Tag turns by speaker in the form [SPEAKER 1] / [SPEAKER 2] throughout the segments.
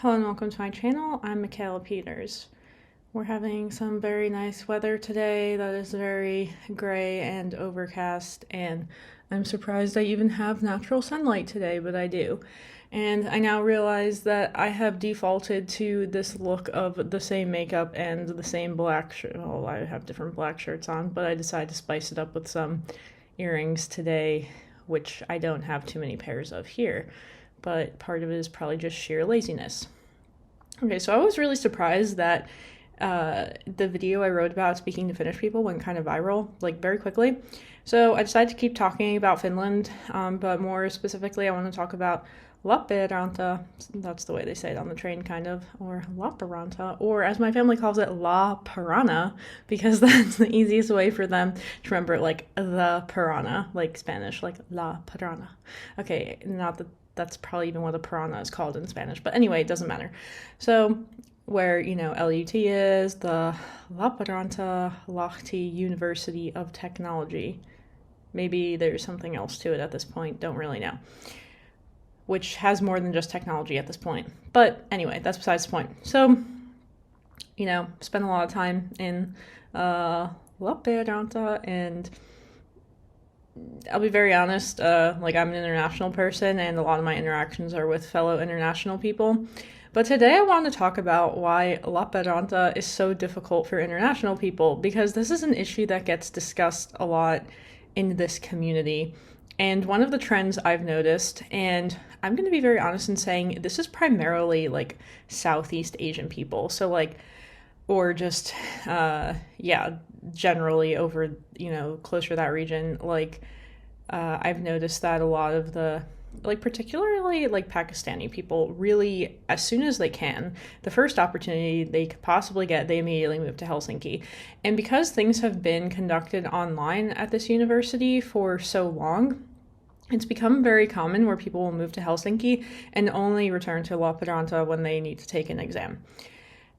[SPEAKER 1] Hello and welcome to my channel. I'm Michaela Peters. We're having some very nice weather today that is very gray and overcast, and I'm surprised I even have natural sunlight today, but I do. And I now realize that I have defaulted to this look of the same makeup and the same black shirt. Well, I have different black shirts on, but I decided to spice it up with some earrings today, which I don't have too many pairs of here. But part of it is probably just sheer laziness. Okay, so I was really surprised that the video I wrote about speaking to Finnish people went kind of viral, like very quickly. So I decided to keep talking about Finland, but more specifically, I want to talk about Lappeenranta. That's the way they say it on the train, kind of, or Lappeenranta, or as my family calls it, La Piranha, because that's the easiest way for them to remember, like the piranha, like Spanish, like La Piranha. Okay, not that that's probably even what a piranha is called in Spanish. But anyway, it doesn't matter. So where, LUT is, the Lappeenranta Lahti University of Technology. Maybe there's something else to it at this point. Don't really know. Which has more than just technology at this point. But anyway, that's besides the point. So, spend a lot of time in Lappeenranta, and I'll be very honest, I'm an international person and a lot of my interactions are with fellow international people. But today I want to talk about why Lappeenranta is so difficult for international people, because this is an issue that gets discussed a lot in this community. And one of the trends I've noticed, and I'm going to be very honest in saying this is primarily Southeast Asian people. So or just, generally over, closer to that region, I've noticed that a lot of the, particularly Pakistani people, really, as soon as they can, the first opportunity they could possibly get, they immediately move to Helsinki. And because things have been conducted online at this university for so long, it's become very common where people will move to Helsinki and only return to Lappeenranta when they need to take an exam.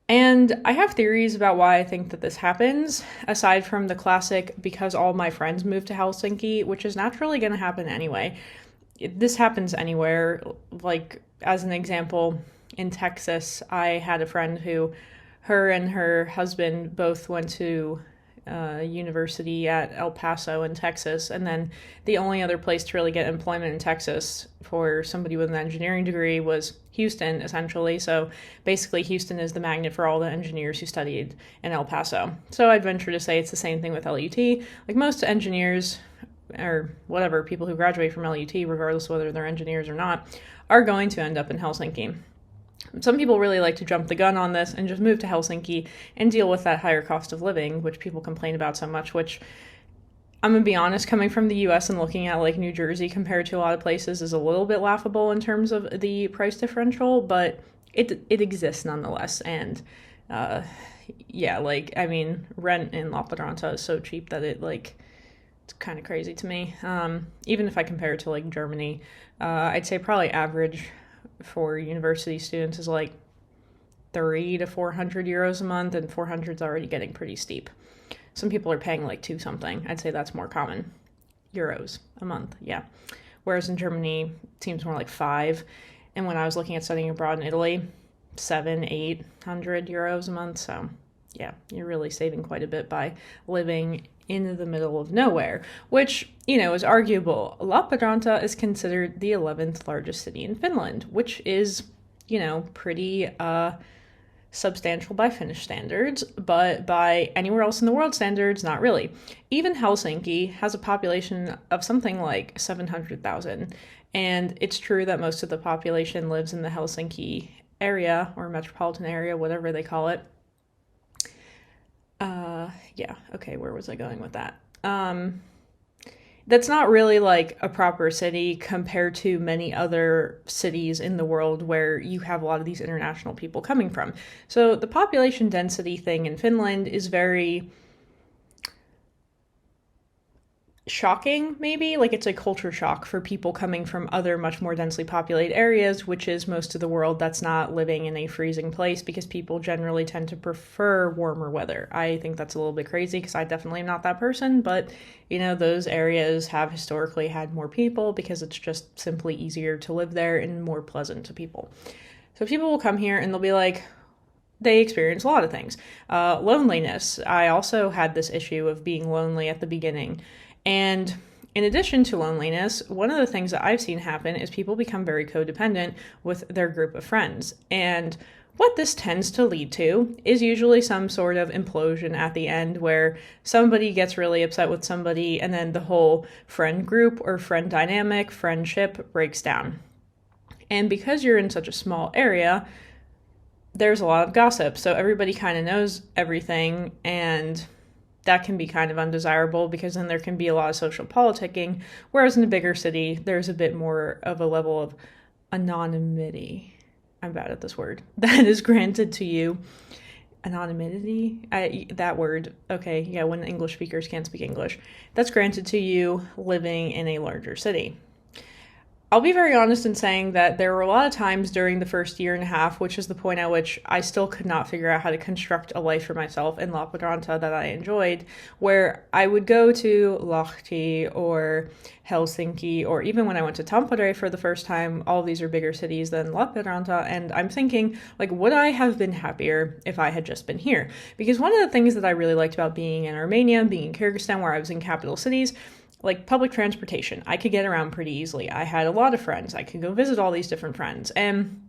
[SPEAKER 1] And I have theories about why I think that this happens, aside from the classic, because all my friends moved to Helsinki, which is naturally going to happen anyway. This happens anywhere. As an example, in Texas, I had a friend who, her and her husband both went to university at El Paso in Texas, and then the only other place to really get employment in Texas for somebody with an engineering degree was Houston, essentially. So basically Houston is the magnet for all the engineers who studied in El Paso. So I'd venture to say it's the same thing with LUT. Most engineers, or whatever, people who graduate from LUT, regardless of whether they're engineers or not, are going to end up in Helsinki. Some people really like to jump the gun on this and just move to Helsinki and deal with that higher cost of living, which people complain about so much, which, I'm going to be honest, coming from the US and looking at New Jersey compared to a lot of places is a little bit laughable in terms of the price differential, but it exists nonetheless. And rent in Lappeenranta is so cheap that it's kind of crazy to me. Even if I compare it to Germany, I'd say probably average for university students is 300 to 400 euros a month, and 400 is already getting pretty steep. Some people are paying 2 something. I'd say that's more common. Euros a month, yeah. Whereas in Germany, it seems more 5. And when I was looking at studying abroad in Italy, 700-800 euros a month. So yeah, you're really saving quite a bit by living in the middle of nowhere, which, is arguable. Lappeenranta is considered the 11th largest city in Finland, which is, pretty substantial by Finnish standards, but by anywhere else in the world standards, not really. Even Helsinki has a population of something like 700,000, and it's true that most of the population lives in the Helsinki area, or metropolitan area, whatever they call it. Where was I going with that? That's not really a proper city compared to many other cities in the world where you have a lot of these international people coming from. So the population density thing in Finland is very shocking, maybe. It's a culture shock for people coming from other much more densely populated areas, which is most of the world that's not living in a freezing place, because people generally tend to prefer warmer weather. I think that's a little bit crazy because I definitely am not that person, but those areas have historically had more people because it's just simply easier to live there and more pleasant to people. So people will come here and they'll be like, they experience a lot of things. Loneliness. I also had this issue of being lonely at the beginning. And in addition to loneliness, one of the things that I've seen happen is people become very codependent with their group of friends. And what this tends to lead to is usually some sort of implosion at the end where somebody gets really upset with somebody and then the whole friend group or friend dynamic, friendship breaks down. And because you're in such a small area, there's a lot of gossip. So everybody kind of knows everything, and that can be kind of undesirable because then there can be a lot of social politicking. Whereas in a bigger city, there's a bit more of a level of anonymity. I'm bad at this word. That is granted to you. Anonymity? That word. Okay, yeah, when English speakers can't speak English. That's granted to you living in a larger city. I'll be very honest in saying that there were a lot of times during the first year and a half, which is the point at which I still could not figure out how to construct a life for myself in Lappeenranta that I enjoyed, where I would go to Lahti or Helsinki, or even when I went to Tampere for the first time, all of these are bigger cities than Lappeenranta, and I'm thinking, like, would I have been happier if I had just been here? Because one of the things that I really liked about being in Armenia, being in Kyrgyzstan, where I was in capital cities, like public transportation, I could get around pretty easily. I had a lot of friends. I could go visit all these different friends. And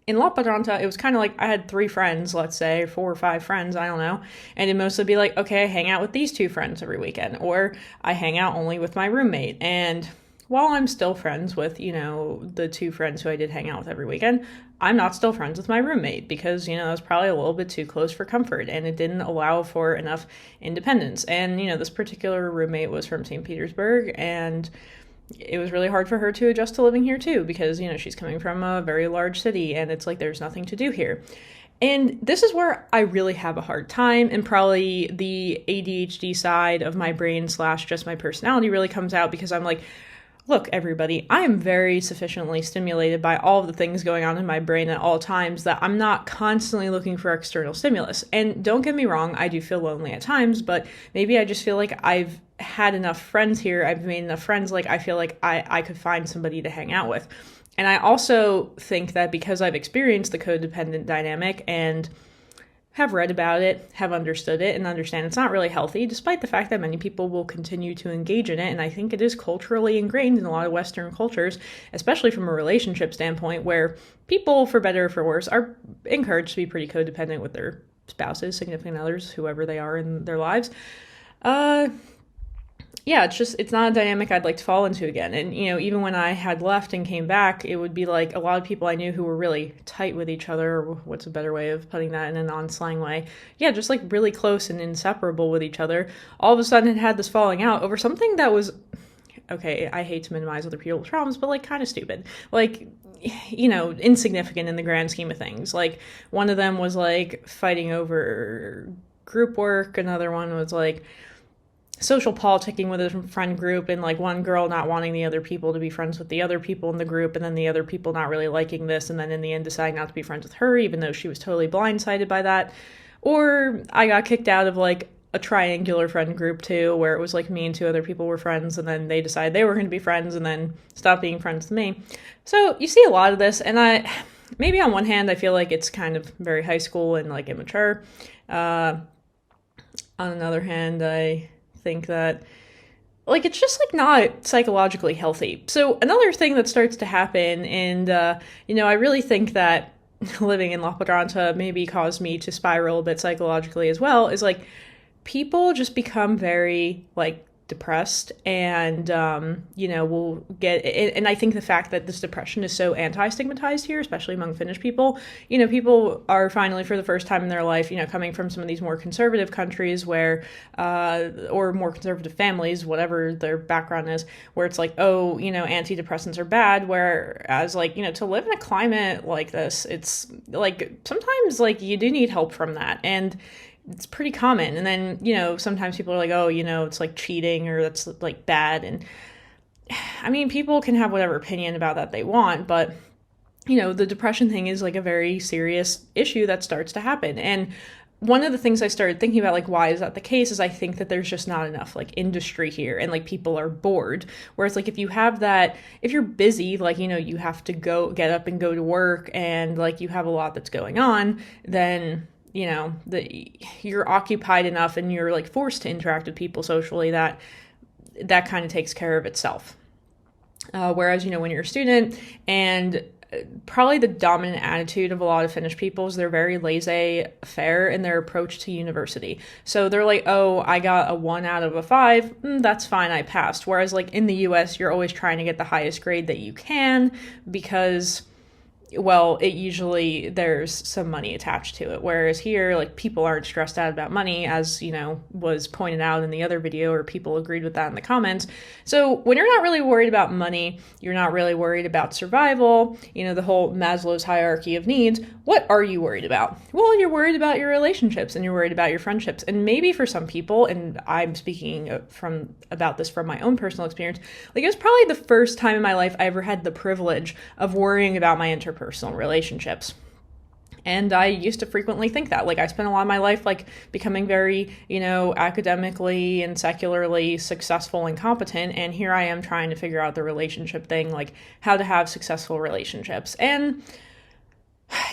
[SPEAKER 1] in Lappeenranta, it was kind of like I had 3 friends, let's say, 4 or 5 friends, I don't know. And it'd mostly be like, okay, I hang out with these 2 friends every weekend, or I hang out only with my roommate. And while I'm still friends with, the 2 friends who I did hang out with every weekend, I'm not still friends with my roommate because, it was probably a little bit too close for comfort and it didn't allow for enough independence. And, this particular roommate was from St. Petersburg, and it was really hard for her to adjust to living here too because, she's coming from a very large city and it's like there's nothing to do here. And this is where I really have a hard time, and probably the ADHD side of my brain / just my personality really comes out because I'm like, look, everybody, I am very sufficiently stimulated by all of the things going on in my brain at all times that I'm not constantly looking for external stimulus. And don't get me wrong, I do feel lonely at times, but maybe I just feel like I've had enough friends here. I've made enough friends. Like, I feel like I could find somebody to hang out with. And I also think that because I've experienced the codependent dynamic and have read about it, have understood it, and understand it's not really healthy, despite the fact that many people will continue to engage in it. And I think it is culturally ingrained in a lot of Western cultures, especially from a relationship standpoint, where people, for better or for worse, are encouraged to be pretty codependent with their spouses, significant others, whoever they are in their lives. Yeah, it's not a dynamic I'd like to fall into again. And, even when I had left and came back, it would be like a lot of people I knew who were really tight with each other, or what's a better way of putting that in a non-slang way? Yeah, just like really close and inseparable with each other. All of a sudden had this falling out over something that was, okay, I hate to minimize other people's problems, but like kind of stupid. Like, insignificant in the grand scheme of things. Like, one of them was like fighting over group work. Another one was like social politicking with a friend group, and like one girl not wanting the other people to be friends with the other people in the group, and then the other people not really liking this, and then in the end deciding not to be friends with her, even though she was totally blindsided by that. Or I got kicked out of like a triangular friend group too, where it was like me and 2 other people were friends, and then they decided they were going to be friends and then stopped being friends with me. So you see a lot of this, and maybe on one hand I feel like it's kind of very high school and like immature. On another hand, I think that like it's just like not psychologically healthy. So another thing that starts to happen, and I really think that living in Lappeenranta maybe caused me to spiral a bit psychologically as well, is like people just become very like depressed and will get, and I think the fact that this depression is so anti-stigmatized here, especially among Finnish people, people are finally for the first time in their life, coming from some of these more conservative countries where or more conservative families, whatever their background is, where it's like, oh, antidepressants are bad, whereas like, to live in a climate like this, it's like sometimes like you do need help from that, and it's pretty common. And then, sometimes people are like, oh, it's like cheating or that's like bad. And I mean, people can have whatever opinion about that they want, but, the depression thing is like a very serious issue that starts to happen. And one of the things I started thinking about, like, why is that the case, is I think that there's just not enough, like, industry here, and, like, people are bored. Whereas, like, if you have that, if you're busy, like, you know, you have to get up and go to work, and, like, you have a lot that's going on, then, you know, you're occupied enough and you're, like, forced to interact with people socially that kind of takes care of itself. Whereas, you know, when you're a student, and probably the dominant attitude of a lot of Finnish people is they're very laissez-faire in their approach to university. So they're like, oh, I got a 1 out of a 5, that's fine, I passed. Whereas, like, in the US, you're always trying to get the highest grade that you can because, well, it usually, there's some money attached to it. Whereas here, like, people aren't stressed out about money, as, you know, was pointed out in the other video, or people agreed with that in the comments. So when you're not really worried about money, you're not really worried about survival, you know, the whole Maslow's hierarchy of needs, what are you worried about? Well, you're worried about your relationships, and you're worried about your friendships. And maybe for some people, and I'm speaking about this from my own personal experience, like, it was probably the first time in my life I ever had the privilege of worrying about my interpersonal relationships. And I used to frequently think that, like, I spent a lot of my life, like, becoming very, you know, academically and secularly successful and competent, and here I am trying to figure out the relationship thing, like, how to have successful relationships. And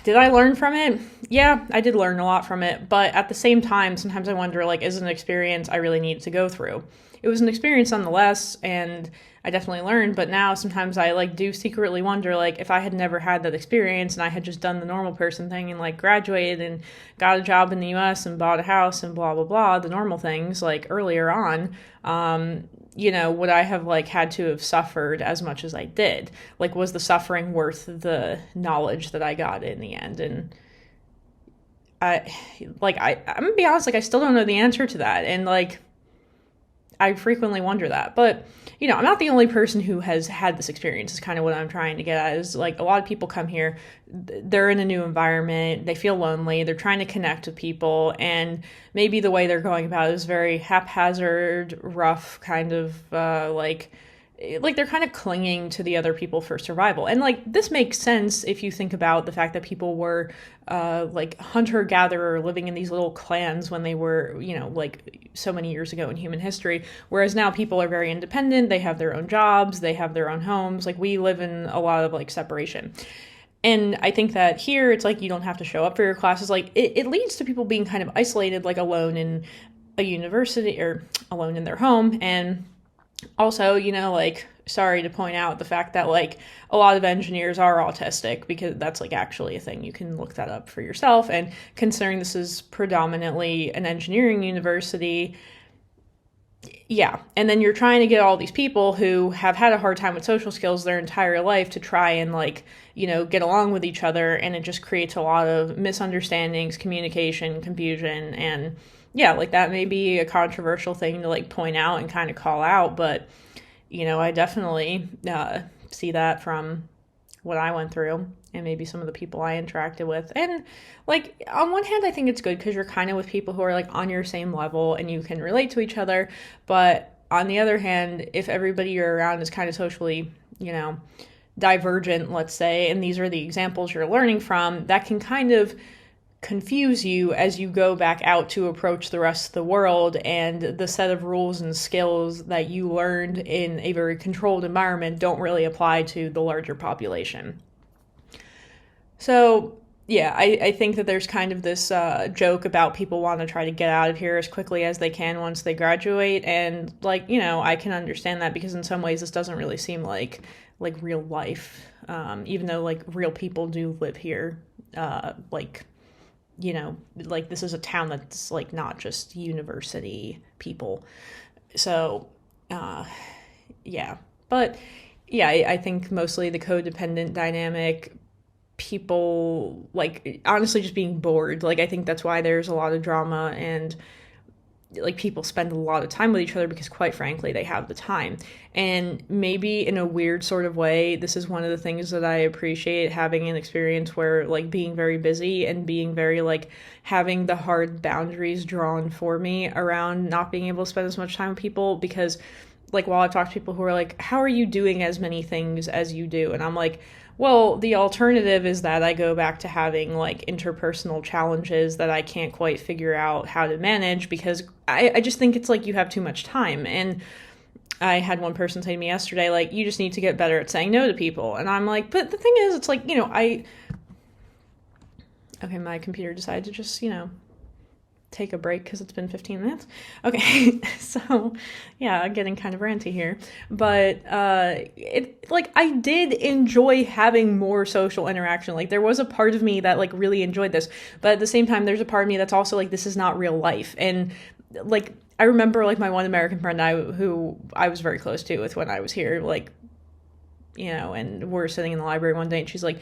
[SPEAKER 1] did I learn from it? Yeah, I did learn a lot from it, but at the same time, sometimes I wonder, like, is it an experience I really need to go through? It was an experience nonetheless, and I definitely learned, but now sometimes I, like, do secretly wonder, like, if I had never had that experience and I had just done the normal person thing and, like, graduated and got a job in the US and bought a house and blah, blah, blah, the normal things, like, earlier on, you know, would I have, like, had to have suffered as much as I did? Like, was the suffering worth the knowledge that I got in the end? And I'm gonna be honest, like, I still don't know the answer to that. And, like, I frequently wonder that. But, you know, I'm not the only person who has had this experience, is kind of what I'm trying to get at. Is, like, a lot of people come here, they're in a new environment, they feel lonely, they're trying to connect with people, and maybe the way they're going about it is very haphazard, rough, kind of, like they're kind of clinging to the other people for survival. And, like, this makes sense if you think about the fact that people were, like, hunter-gatherer living in these little clans when they were, you know, like, so many years ago in human history. Whereas now people are very independent, they have their own jobs, they have their own homes. Like, we live in a lot of, like, separation. And I think that here, it's like you don't have to show up for your classes. Like, it leads to people being kind of isolated, like, alone in a university, or alone in their home. And also, you know, like, sorry to point out the fact that, like, a lot of engineers are autistic, because that's, like, actually a thing. You can look that up for yourself. And considering this is predominantly an engineering university, yeah. And then you're trying to get all these people who have had a hard time with social skills their entire life to try and, like, you know, get along with each other. And it just creates a lot of misunderstandings, communication, confusion, and yeah, like, that may be a controversial thing to, like, point out and kind of call out, but, you know, I definitely see that from what I went through and maybe some of the people I interacted with. And, like, on one hand, I think it's good because you're kind of with people who are, like, on your same level and you can relate to each other. But on the other hand, if everybody you're around is kind of socially, you know, divergent, let's say, and these are the examples you're learning from, that can kind of confuse you as you go back out to approach the rest of the world, and the set of rules and skills that you learned in a very controlled environment don't really apply to the larger population. So yeah, I think that there's kind of this joke about people want to try to get out of here as quickly as they can once they graduate, and, like, you know, I can understand that, because in some ways this doesn't really seem like real life, even though, like, real people do live here, like, you know, like, this is a town that's, like, not just university people. So, yeah. But, yeah, I think mostly the codependent dynamic, people, like, honestly just being bored. Like, I think that's why there's a lot of drama, and, like, people spend a lot of time with each other because, quite frankly, they have the time. And maybe in a weird sort of way, this is one of the things that I appreciate, having an experience where, like, being very busy and being very, like, having the hard boundaries drawn for me around not being able to spend as much time with people. Because, like, while I've talked to people who are like, how are you doing as many things as you do? And I'm like, Well, the alternative is that I go back to having like interpersonal challenges that I can't quite figure out how to manage because I just think it's like you have too much time. And I had one person say to me yesterday, like, you just need to get better at saying no to people. And I'm like, but the thing is, it's like, okay, my computer decided to just, take a break because it's been 15 minutes. Okay, so yeah, getting kind of ranty here. But I did enjoy having more social interaction. Like there was a part of me that like really enjoyed this, but at the same time, there's a part of me that's also like, this is not real life. And like, I remember like my one American friend who I was very close to with when I was here, like, and we're sitting in the library one day and she's like,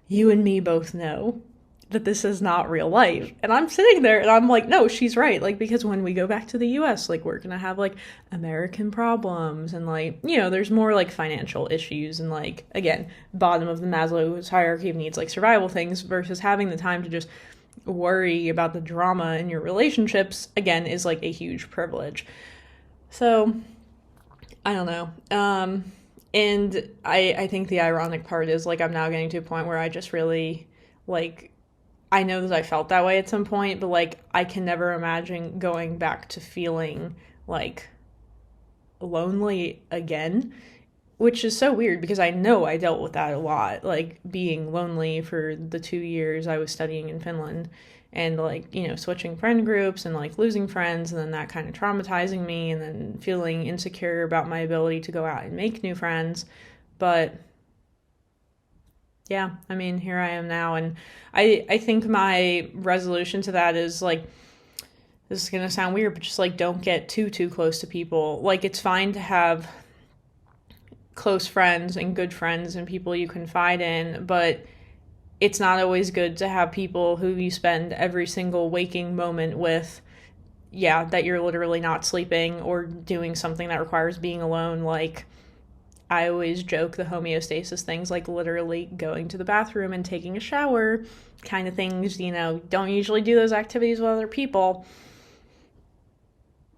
[SPEAKER 1] you and me both know that this is not real life. And I'm sitting there and I'm like, no, she's right. Like, because when we go back to the US, like we're going to have like American problems and like, there's more like financial issues and like, again, bottom of the Maslow's hierarchy of needs, like survival things versus having the time to just worry about the drama in your relationships, again, is like a huge privilege. So I don't know. And I think the ironic part is like, I'm now getting to a point where I just really like, I know that I felt that way at some point, but like I can never imagine going back to feeling like lonely again, which is so weird because I know I dealt with that a lot, like being lonely for the 2 years I was studying in Finland and like, switching friend groups and like losing friends and then that kind of traumatizing me and then feeling insecure about my ability to go out and make new friends. But yeah, I mean, here I am now. And I think my resolution to that is like, this is going to sound weird, but just like, don't get too close to people. Like, it's fine to have close friends and good friends and people you confide in, but it's not always good to have people who you spend every single waking moment with, that you're literally not sleeping or doing something that requires being alone. Like, I always joke the homeostasis things, like literally going to the bathroom and taking a shower kind of things, don't usually do those activities with other people.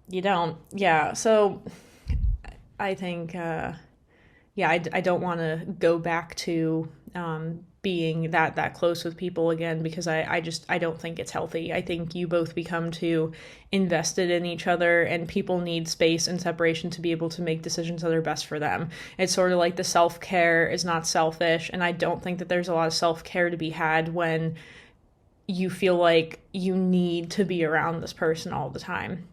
[SPEAKER 1] You don't. Yeah. So I think, I don't want to go back to being that close with people again because I don't think it's healthy. I think you both become too invested in each other and people need space and separation to be able to make decisions that are best for them. It's sort of like the self-care is not selfish, and I don't think that there's a lot of self-care to be had when you feel like you need to be around this person all the time.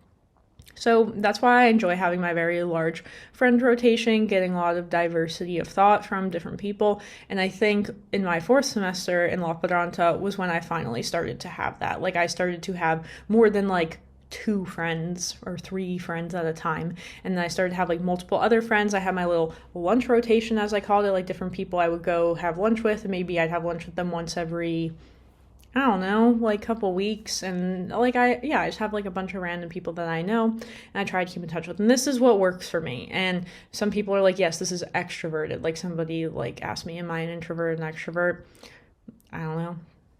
[SPEAKER 1] So that's why I enjoy having my very large friend rotation, getting a lot of diversity of thought from different people. And I think in my 4th semester in Lappeenranta was when I finally started to have that. Like I started to have more than like 2 friends or 3 friends at a time. And then I started to have like multiple other friends. I had my little lunch rotation, as I called it, like different people I would go have lunch with. And maybe I'd have lunch with them once every, I don't know, like couple weeks. And like, I just have like a bunch of random people that I know and I try to keep in touch with. And this is what works for me. And some people are like, yes, this is extroverted. Like somebody like asked me, am I an introvert, an extrovert? I don't know.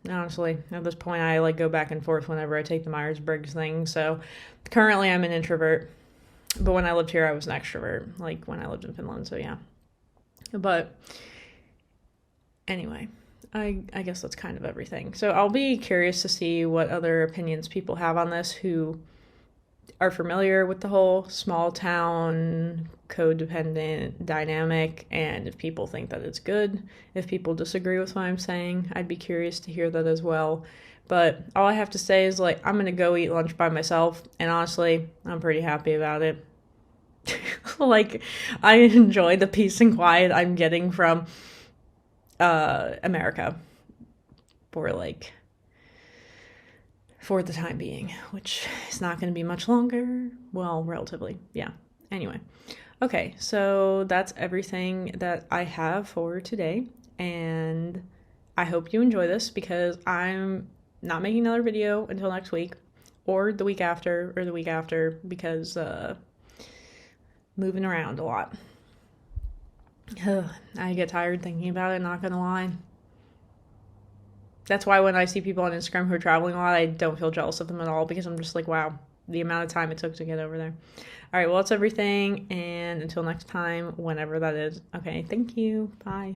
[SPEAKER 1] Honestly, at this point, I like go back and forth whenever I take the Myers-Briggs thing. So currently I'm an introvert, but when I lived here, I was an extrovert, like when I lived in Finland. So yeah, but anyway, I guess that's kind of everything. So I'll be curious to see what other opinions people have on this who are familiar with the whole small town codependent dynamic, and if people think that it's good. If people disagree with what I'm saying, I'd be curious to hear that as well. But all I have to say is like, I'm gonna go eat lunch by myself, and honestly, I'm pretty happy about it. Like, I enjoy the peace and quiet I'm getting from America for the time being, which is not going to be much longer. Well, relatively, yeah. Anyway, okay, so that's everything that I have for today, and I hope you enjoy this because I'm not making another video until next week or the week after because moving around a lot. I get tired thinking about it, not gonna lie. That's why when I see people on Instagram who are traveling a lot, I don't feel jealous of them at all because I'm just like, wow, the amount of time it took to get over there. All right, well, that's everything, and until next time, whenever that is. Okay, thank you. Bye.